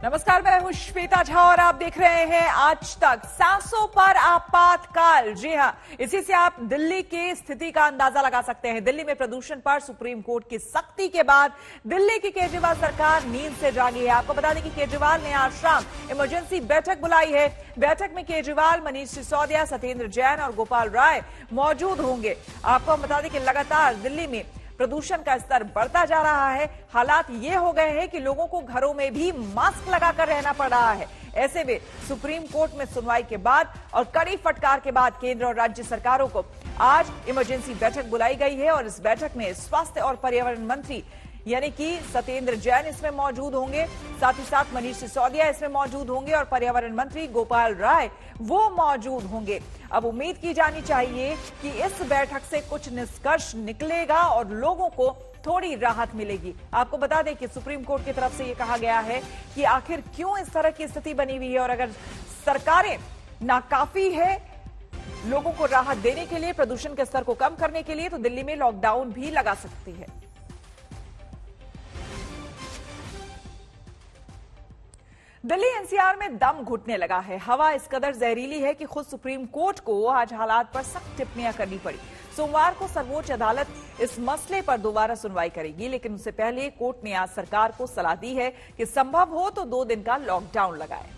नमस्कार, मैं हूं श्वेता झा और आप देख रहे हैं आज तक। सांसों पर आपातकाल। जी हां, इसी से आप दिल्ली की स्थिति का अंदाजा लगा सकते हैं। दिल्ली में प्रदूषण पर सुप्रीम कोर्ट की सख्ती के बाद दिल्ली की केजरीवाल सरकार नींद से जागी है। आपको बता दें कि केजरीवाल ने आज शाम इमरजेंसी बैठक बुलाई है। बैठक में केजरीवाल, मनीष सिसोदिया, सत्येंद्र जैन और गोपाल राय मौजूद होंगे। आपको हम बता दें कि लगातार दिल्ली में प्रदूषण का स्तर बढ़ता जा रहा है। हालात ये हो गए हैं कि लोगों को घरों में भी मास्क लगाकर रहना पड़ रहा है। ऐसे में सुप्रीम कोर्ट में सुनवाई के बाद और कड़ी फटकार के बाद केंद्र और राज्य सरकारों को आज इमरजेंसी बैठक बुलाई गई है और इस बैठक में स्वास्थ्य और पर्यावरण मंत्री यानी कि सत्येंद्र जैन इसमें मौजूद होंगे, साथ ही साथ मनीष सिसोदिया इसमें मौजूद होंगे और पर्यावरण मंत्री गोपाल राय वो मौजूद होंगे। अब उम्मीद की जानी चाहिए कि इस बैठक से कुछ निष्कर्ष निकलेगा और लोगों को थोड़ी राहत मिलेगी। आपको बता दें कि सुप्रीम कोर्ट की तरफ से यह कहा गया है कि आखिर क्यों इस तरह की स्थिति बनी हुई है और अगर सरकारें नाकाफी है लोगों को राहत देने के लिए, प्रदूषण के स्तर को कम करने के लिए, तो दिल्ली में लॉकडाउन भी लगा सकती है। दिल्ली एनसीआर में दम घुटने लगा है। हवा इस कदर जहरीली है कि खुद सुप्रीम कोर्ट को आज हालात पर सख्त टिप्पणियां करनी पड़ी। सोमवार को सर्वोच्च अदालत इस मसले पर दोबारा सुनवाई करेगी, लेकिन उससे पहले कोर्ट ने आज सरकार को सलाह दी है कि संभव हो तो 2 दिन का लॉकडाउन लगाए।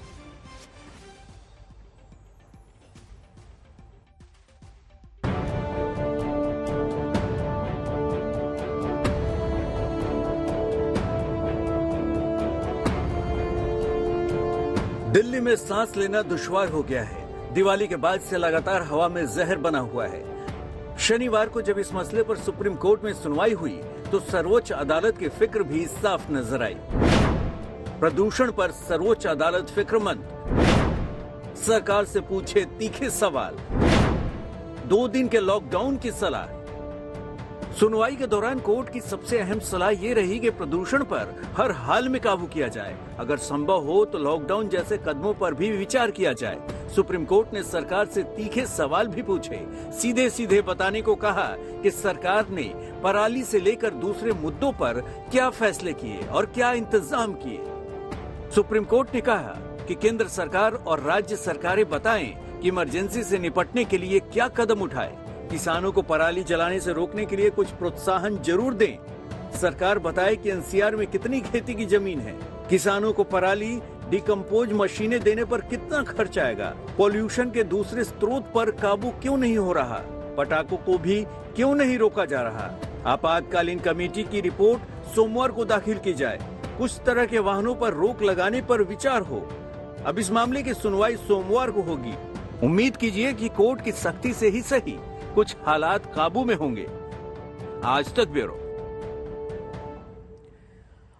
दिल्ली में सांस लेना दुश्वार हो गया है। दिवाली के बाद से लगातार हवा में जहर बना हुआ है। शनिवार को जब इस मसले पर सुप्रीम कोर्ट में सुनवाई हुई तो सर्वोच्च अदालत की फिक्र भी साफ नजर आई। प्रदूषण पर सर्वोच्च अदालत फिक्रमंद, सरकार से पूछे तीखे सवाल, 2 दिन के लॉकडाउन की सलाह। सुनवाई के दौरान कोर्ट की सबसे अहम सलाह ये रही कि प्रदूषण पर हर हाल में काबू किया जाए। अगर संभव हो तो लॉकडाउन जैसे कदमों पर भी विचार किया जाए। सुप्रीम कोर्ट ने सरकार से तीखे सवाल भी पूछे। सीधे सीधे बताने को कहा कि सरकार ने पराली से लेकर दूसरे मुद्दों पर क्या फैसले किए और क्या इंतजाम किए। सुप्रीम कोर्ट ने कहा कि केंद्र सरकार और राज्य सरकारें बताएं कि इमरजेंसी से निपटने के लिए क्या कदम उठाए। किसानों को पराली जलाने से रोकने के लिए कुछ प्रोत्साहन जरूर दें। सरकार बताए कि एनसीआर में कितनी खेती की जमीन है, किसानों को पराली डिकम्पोज मशीनें देने पर कितना खर्च आएगा, पॉल्यूशन के दूसरे स्रोत पर काबू क्यों नहीं हो रहा, पटाखों को भी क्यों नहीं रोका जा रहा। आपातकालीन कमेटी की रिपोर्ट सोमवार को दाखिल की जाए। कुछ तरह के वाहनों पर रोक लगाने पर विचार हो। अब इस मामले की सुनवाई सोमवार को होगी। उम्मीद कीजिए कि कोर्ट की सख्ती से ही सही कुछ हालात काबू में होंगे। आज तक ब्यूरो।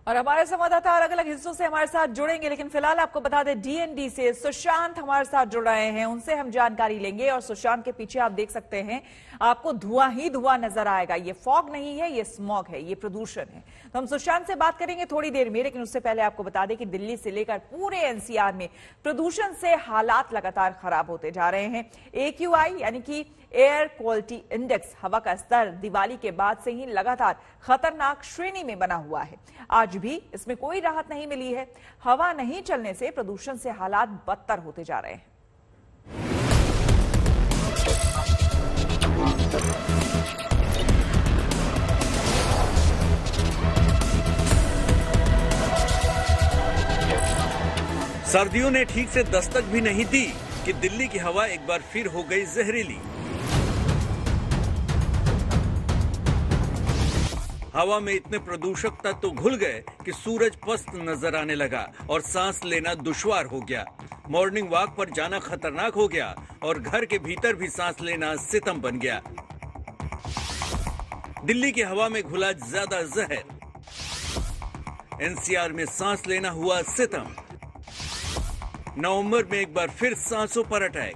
और हमारे संवाददाता अलग अलग हिस्सों से हमारे साथ जुड़ेंगे, लेकिन फिलहाल आपको बता दें डीएनडी से सुशांत हमारे साथ जुड़ रहे हैं, उनसे हम जानकारी लेंगे। और सुशांत के पीछे आप देख सकते हैं आपको धुआं ही धुआं नजर आएगा। ये फॉग नहीं है, ये स्मॉग है, ये प्रदूषण है। तो हम सुशांत से बात करेंगे थोड़ी देर में, लेकिन उससे पहले आपको बता दें कि दिल्ली से लेकर पूरे एनसीआर में प्रदूषण से हालात लगातार खराब होते जा रहे हैं। AQI यानी कि एयर क्वालिटी इंडेक्स, हवा का स्तर दिवाली के बाद से ही लगातार खतरनाक श्रेणी में बना हुआ है। आज भी इसमें कोई राहत नहीं मिली है। हवा नहीं चलने से प्रदूषण से हालात बदतर होते जा रहे हैं। सर्दियों ने ठीक से दस्तक भी नहीं दी कि दिल्ली की हवा एक बार फिर हो गई जहरीली। हवा में इतने प्रदूषक तत्व घुल गए कि सूरज पस्त नजर आने लगा और सांस लेना दुश्वार हो गया। मॉर्निंग वॉक पर जाना खतरनाक हो गया और घर के भीतर भी सांस लेना सितम बन गया। दिल्ली की हवा में घुला ज्यादा जहर। एनसीआर में सांस लेना हुआ सितम। नवंबर में एक बार फिर सांसों पर अटैक।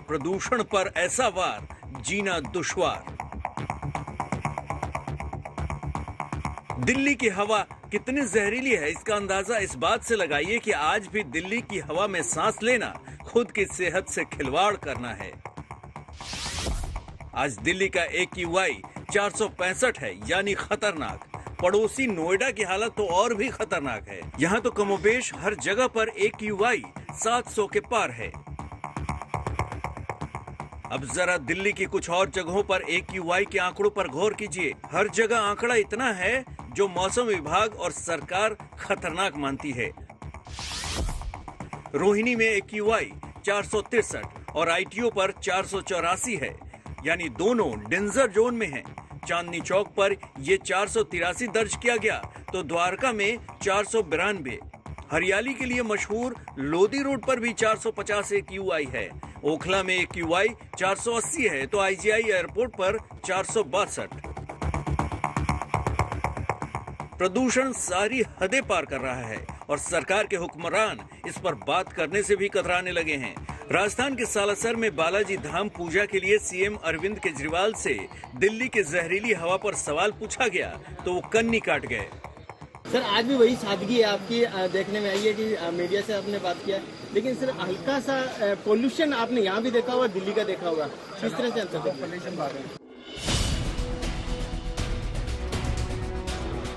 प्रदूषण पर ऐसा वार, जीना दुश्वार। दिल्ली की हवा कितनी जहरीली है इसका अंदाजा इस बात से लगाइए कि आज भी दिल्ली की हवा में सांस लेना खुद की सेहत से खिलवाड़ करना है। आज दिल्ली का AQI 465 है, यानी खतरनाक। पड़ोसी नोएडा की हालत तो और भी खतरनाक है। यहाँ तो कमोबेश हर जगह पर AQI 700 के पार है। अब जरा दिल्ली की कुछ और जगहों पर AQI के आंकड़ों पर गौर कीजिए। हर जगह आंकड़ा इतना है जो मौसम विभाग और सरकार खतरनाक मानती है। रोहिणी में AQI 463 और ITO पर 484 है, यानी दोनों डेंजर जोन में हैं। चांदनी चौक पर ये 483 दर्ज किया गया तो द्वारका में 492। हरियाली के लिए मशहूर लोधी रोड पर भी 450 AQI है। ओखला में AQI 480 है तो IGI एयरपोर्ट पर 462। प्रदूषण सारी हदें पार कर रहा है और सरकार के हुक्मरान इस पर बात करने से भी कतराने लगे हैं। राजस्थान के सालासर में बालाजी धाम पूजा के लिए CM अरविंद केजरीवाल से दिल्ली के जहरीली हवा पर सवाल पूछा गया तो वो कन्नी काट गए। सर, आज भी वही सादगी है आपकी, देखने में आई है कि मीडिया से आपने बात किया, लेकिन सर हल्का सा पोल्यूशन आपने यहाँ भी देखा हुआ, दिल्ली का देखा हुआ, किस तरह से अंतर?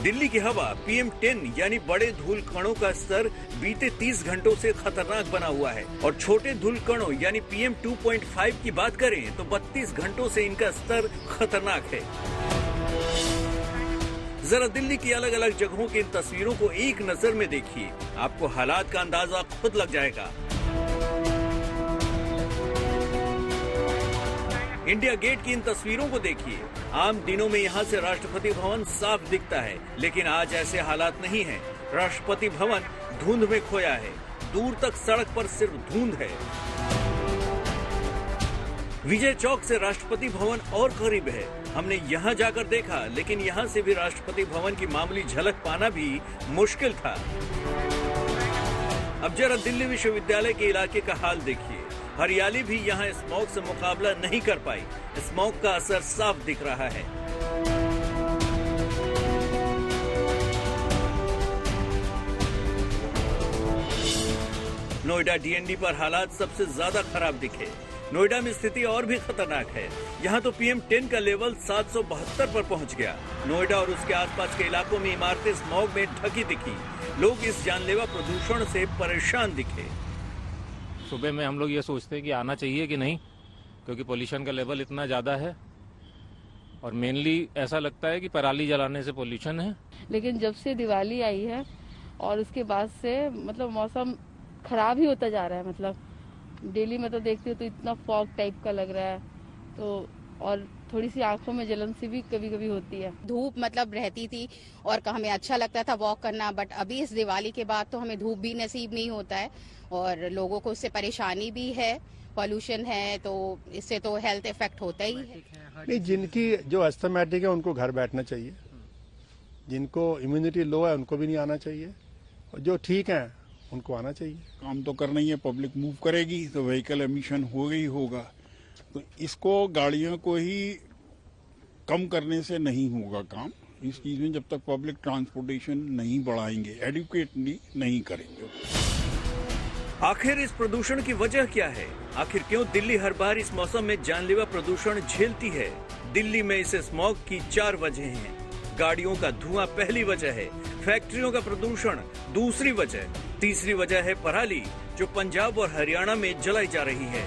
दिल्ली की हवा PM10 यानी बड़े धूल कणों का स्तर बीते 30 घंटों से खतरनाक बना हुआ है और छोटे धूल कणों यानी PM 2.5 की बात करें तो 32 घंटों से इनका स्तर खतरनाक है। जरा दिल्ली की अलग अलग जगहों की इन तस्वीरों को एक नजर में देखिए, आपको हालात का अंदाजा खुद लग जाएगा। इंडिया गेट की इन तस्वीरों को देखिए। आम दिनों में यहाँ से राष्ट्रपति भवन साफ दिखता है, लेकिन आज ऐसे हालात नहीं हैं। राष्ट्रपति भवन धुंध में खोया है, दूर तक सड़क पर सिर्फ धुंध है। विजय चौक से राष्ट्रपति भवन और करीब है। हमने यहाँ जाकर देखा, लेकिन यहाँ से भी राष्ट्रपति भवन की मामूली झलक पाना भी मुश्किल था। अब जरा दिल्ली विश्वविद्यालय के इलाके का हाल देखिए। हरियाली भी यहाँ स्मॉग से मुकाबला नहीं कर पाई। स्मॉग का असर साफ दिख रहा है। नोएडा DND पर हालात सबसे ज्यादा खराब दिखे। नोएडा में स्थिति और भी खतरनाक है। यहाँ तो PM10 का लेवल 772 पर पहुँच गया। नोएडा और उसके आसपास के इलाकों में इमारतें स्मॉग में ढकी दिखी। लोग इस जानलेवा प्रदूषण से परेशान दिखे। सुबह में हम लोग ये सोचते हैं कि आना चाहिए कि नहीं, क्योंकि पोल्यूशन का लेवल इतना ज़्यादा है और मेनली ऐसा लगता है कि पराली जलाने से पोल्यूशन है। लेकिन जब से दिवाली आई है और उसके बाद से मतलब मौसम खराब ही होता जा रहा है। मतलब दिल्ली में तो देखती हूँ तो इतना फॉग टाइप का लग रहा है, तो और थोड़ी सी आंखों में जलन सी भी कभी कभी होती है। धूप मतलब रहती थी और हमें अच्छा लगता था वॉक करना, बट अभी इस दिवाली के बाद तो हमें धूप भी नसीब नहीं होता है और लोगों को उससे परेशानी भी है। पॉल्यूशन है तो इससे तो हेल्थ इफेक्ट होता ही है। नहीं, जिनकी जो अस्थमैटिक है उनको घर बैठना चाहिए, जिनको इम्यूनिटी लो है उनको भी नहीं आना चाहिए, और जो ठीक है उनको आना चाहिए। काम तो करना ही है, पब्लिक मूव करेगी तो व्हीकल एमिशन होगा ही होगा, तो इसको गाड़ियों को ही कम करने से नहीं होगा काम। इस चीज में जब तक पब्लिक ट्रांसपोर्टेशन नहीं बढ़ाएंगे, एडुकेटली नहीं करेंगे। आखिर इस प्रदूषण की वजह क्या है? आखिर क्यों दिल्ली हर बार इस मौसम में जानलेवा प्रदूषण झेलती है? दिल्ली में इस स्मॉग की 4 वजह हैं। गाड़ियों का धुआं पहली वजह है, फैक्ट्रियों का प्रदूषण दूसरी वजह, तीसरी वजह है पराली जो पंजाब और हरियाणा में जलाई जा रही है।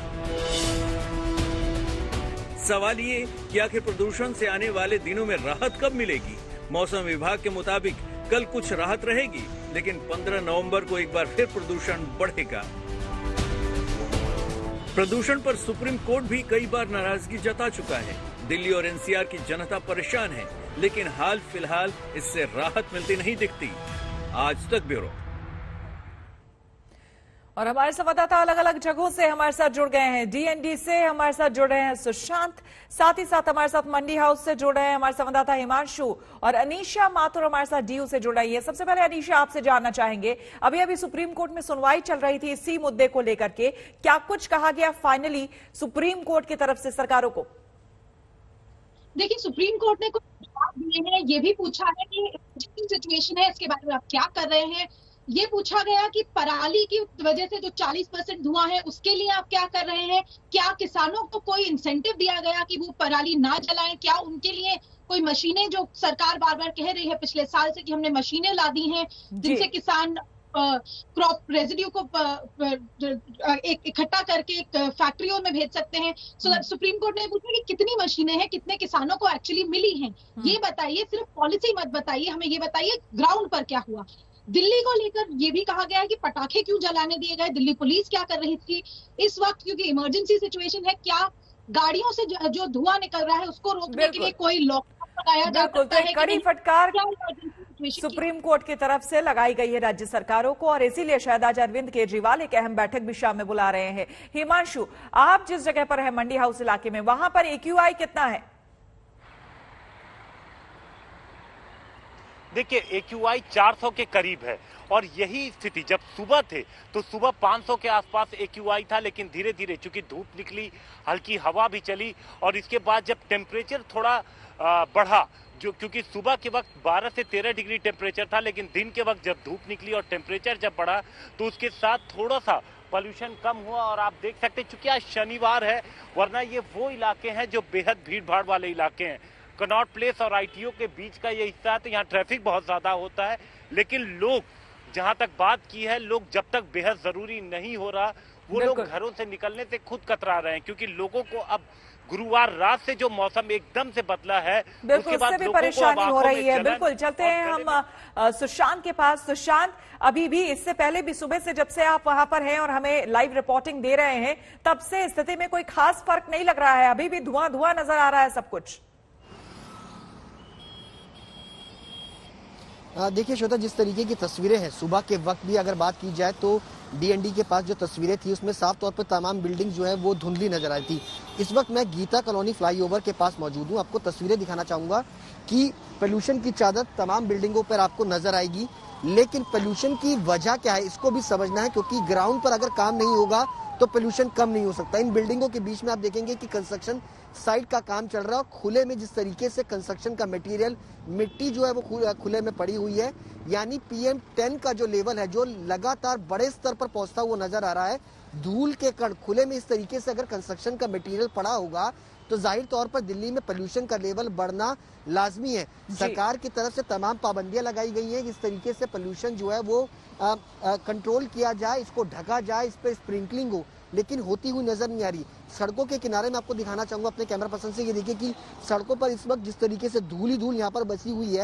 सवाल ये कि आखिर प्रदूषण से आने वाले दिनों में राहत कब मिलेगी? मौसम विभाग के मुताबिक कल कुछ राहत रहेगी, लेकिन 15 नवंबर को एक बार फिर प्रदूषण बढ़ेगा। प्रदूषण पर सुप्रीम कोर्ट भी कई बार नाराजगी जता चुका है। दिल्ली और NCR की जनता परेशान है, लेकिन हाल फिलहाल इससे राहत मिलती नहीं दिखती। आज तक ब्यूरो। और हमारे संवाददाता अलग अलग जगहों से हमारे साथ जुड़ गए हैं। DND से हमारे साथ जुड़ रहे हैं सुशांत, साथ ही साथ हमारे साथ मंडी हाउस से जुड़ रहे हैं हमारे संवाददाता हिमांशु, और अनीशा माथुर हमारे साथ DU से जुड़ रही है। सबसे पहले अनीशा, आपसे जानना चाहेंगे, अभी सुप्रीम कोर्ट में सुनवाई चल रही थी इसी मुद्दे को लेकर के, क्या कुछ कहा गया फाइनली सुप्रीम कोर्ट की तरफ से सरकारों को? देखिए, सुप्रीम कोर्ट ने कुछ जवाब दिए हैं। ये भी पूछा है कि सिचुएशन है इसके बारे में आप क्या कर रहे हैं। ये पूछा गया कि पराली की वजह से जो 40% धुआं है उसके लिए आप क्या कर रहे हैं। क्या किसानों को कोई इंसेंटिव दिया गया कि वो पराली ना जलाएं? क्या उनके लिए कोई मशीनें जो सरकार बार बार कह रही है पिछले साल से कि हमने मशीनें ला दी हैं जिनसे किसान क्रॉप रेजिड्यू को इकट्ठा करके फैक्ट्रियों में भेज सकते हैं। सुप्रीम कोर्ट ने पूछा कि कितनी मशीनें हैं, कितने किसानों को एक्चुअली मिली हैं, ये बताइए, सिर्फ पॉलिसी मत बताइए, हमें ये बताइए ग्राउंड पर क्या हुआ। दिल्ली को लेकर ये भी कहा गया है कि पटाखे क्यों जलाने दिए गए, दिल्ली पुलिस क्या कर रही थी इस वक्त, क्योंकि इमरजेंसी सिचुएशन है, क्या गाड़ियों से जो धुआं निकल रहा है उसको रोकने के लिए कोई लॉकडाउन लगाया जा सकता है? कड़ी फटकार सुप्रीम कोर्ट की तरफ से लगाई गई है राज्य सरकारों को, और इसीलिए शायद आज अरविंद केजरीवाल एक अहम बैठक भी शाम में बुला रहे हैं। हिमांशु, आप जिस जगह पर है मंडी हाउस इलाके में, वहां पर AQI कितना है? देखिए AQI 400 के करीब है, और यही स्थिति जब सुबह थे तो सुबह 500 के आसपास AQI था, लेकिन धीरे धीरे चूंकि धूप निकली, हल्की हवा भी चली, और इसके बाद जब टेम्परेचर थोड़ा बढ़ा, जो क्योंकि सुबह के वक्त 12 से 13 डिग्री टेम्परेचर था, लेकिन दिन के वक्त जब धूप निकली और टेम्परेचर जब बढ़ा तो उसके साथ थोड़ा सा पॉल्यूशन कम हुआ। और आप देख सकते हैं चूंकि आज शनिवार है, वरना ये वो इलाके हैं जो बेहद भीड़ भाड़ वाले इलाके हैं। कनॉट प्लेस और ITO के बीच का ये हिस्सा है, तो यहाँ ट्रैफिक बहुत ज्यादा होता है, लेकिन लोग, जहां तक बात की है, लोग जब तक बेहद जरूरी नहीं हो रहा वो लोग घरों से निकलने से खुद कतरा रहे हैं, क्योंकि लोगों को अब गुरुवार रात से जो मौसम एकदम से बदला है, बिल्कुल उससे भी परेशानी हो रही है। बिल्कुल चलते हैं हम सुशांत के पास। सुशांत, अभी भी इससे पहले भी सुबह से जब से आप वहां पर हैं और हमें लाइव रिपोर्टिंग दे रहे हैं, तब से स्थिति में कोई खास फर्क नहीं लग रहा है, अभी भी धुआं धुआं नजर आ रहा है सब कुछ? देखिए श्वेता, जिस तरीके की तस्वीरें हैं सुबह के वक्त भी अगर बात की जाए तो DND के पास जो तस्वीरें थी उसमें साफ तौर पर तमाम बिल्डिंग जो है वो धुंधली नजर आई थी। इस वक्त मैं गीता कॉलोनी फ्लाईओवर के पास मौजूद हूँ। आपको तस्वीरें दिखाना चाहूंगा कि पोल्यूशन की चादर तमाम बिल्डिंगों पर आपको नजर आएगी, लेकिन पोल्यूशन की वजह क्या है इसको भी समझना है, क्योंकि ग्राउंड पर अगर काम नहीं होगा तो पोल्यूशन कम नहीं हो सकता। इन बिल्डिंगों के बीच में आप देखेंगे कि कंस्ट्रक्शन साइट का काम चल रहा है, खुले में जिस तरीके से कंस्ट्रक्शन का मटेरियल, मिट्टी जो है वो खुले में पड़ी हुई है, यानी PM10 का जो लेवल है जो लगातार बड़े स्तर पर पहुंचता हुआ नजर आ रहा है। धूल के कण खुले में इस तरीके से अगर कंस्ट्रक्शन का मटेरियल पड़ा होगा तो जाहिर तौर पर दिल्ली में पोल्यूशन का लेवल बढ़ना लाजमी है। सरकार की तरफ से तमाम पाबंदियां लगाई गई हैं, इस तरीके से पोल्यूशन जो है वो कंट्रोल किया जाए, इसको ढका जाए, इस पर स्प्रिंकलिंग हो, लेकिन होती हुई नजर नहीं आ रही। सड़कों के किनारे में आपको दिखाना चाहूंगा अपने कैमरा पर्सन से, ये देखिए कि सड़कों पर इस वक्त जिस तरीके से धूल ही धूल यहाँ पर बसी हुई है।